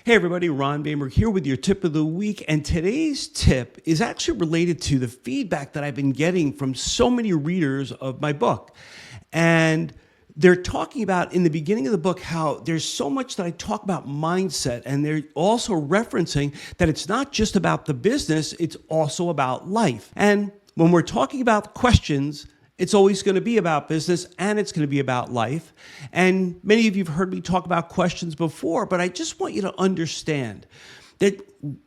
Hey everybody, Ron Bainberg here with your tip of the week. And today's tip is actually related to the feedback that I've been getting from so many readers of my book. And they're talking about in the beginning of the book how there's so much that I talk about mindset, and they're also referencing that it's not just about the business, it's also about life. And when we're talking about questions, it's always going to be about business and it's going to be about life. And many of you have heard me talk about questions before, but I just want you to understand that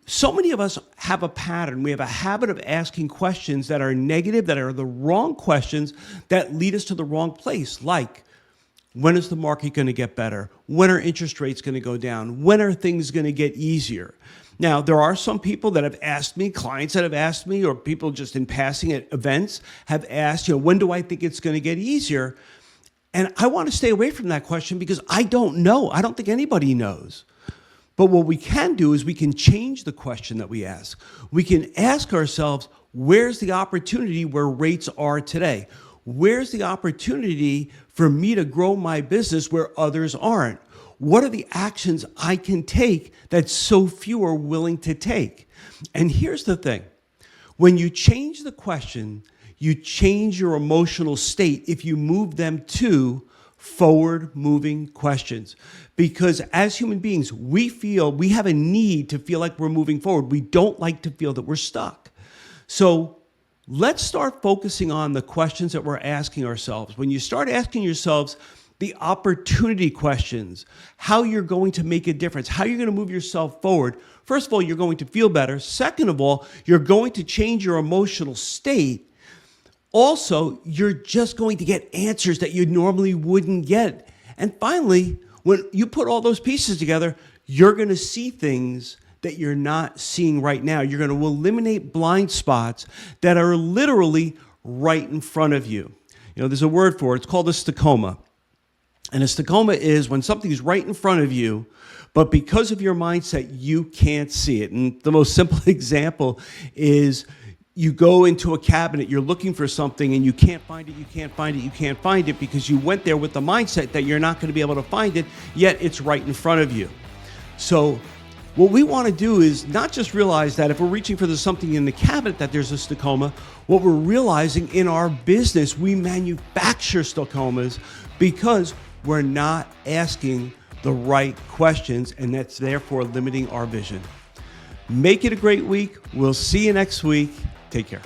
so many of us have a pattern. We have a habit of asking questions that are negative, that are the wrong questions that lead us to the wrong place. Like, when is the market going to get better? When are interest rates going to go down? When are things going to get easier? Now, there are some people that have asked me, clients that have asked me, or people just in passing at events have asked, when do I think it's going to get easier? And I want to stay away from that question because I don't know. I don't think anybody knows. But what we can do is we can change the question that we ask. We can ask ourselves, where's the opportunity where rates are today? Where's the opportunity for me to grow my business where others aren't? What are the actions I can take that so few are willing to take? And here's the thing. When you change the question, you change your emotional state if you move them to forward-moving questions. Because as human beings, we have a need to feel like we're moving forward. We don't like to feel that we're stuck. So let's start focusing on the questions that we're asking ourselves. When you start asking yourselves the opportunity questions, how you're going to make a difference, how you're going to move yourself forward. First of all, you're going to feel better. Second of all, you're going to change your emotional state. Also, you're just going to get answers that you normally wouldn't get. And finally, when you put all those pieces together, you're going to see things that you're not seeing right now. You're going to eliminate blind spots that are literally right in front of you. There's a word for it. It's called a stachoma. And a stachoma is when something's right in front of you, but because of your mindset, you can't see it. And the most simple example is you go into a cabinet, you're looking for something, and you can't find it because you went there with the mindset that you're not going to be able to find it, yet it's right in front of you. So what we want to do is not just realize that if we're reaching for something in the cabinet that there's a stachoma. What we're realizing in our business, we manufacture stachomas because we're not asking the right questions, and that's therefore limiting our vision. Make it a great week. We'll see you next week. Take care.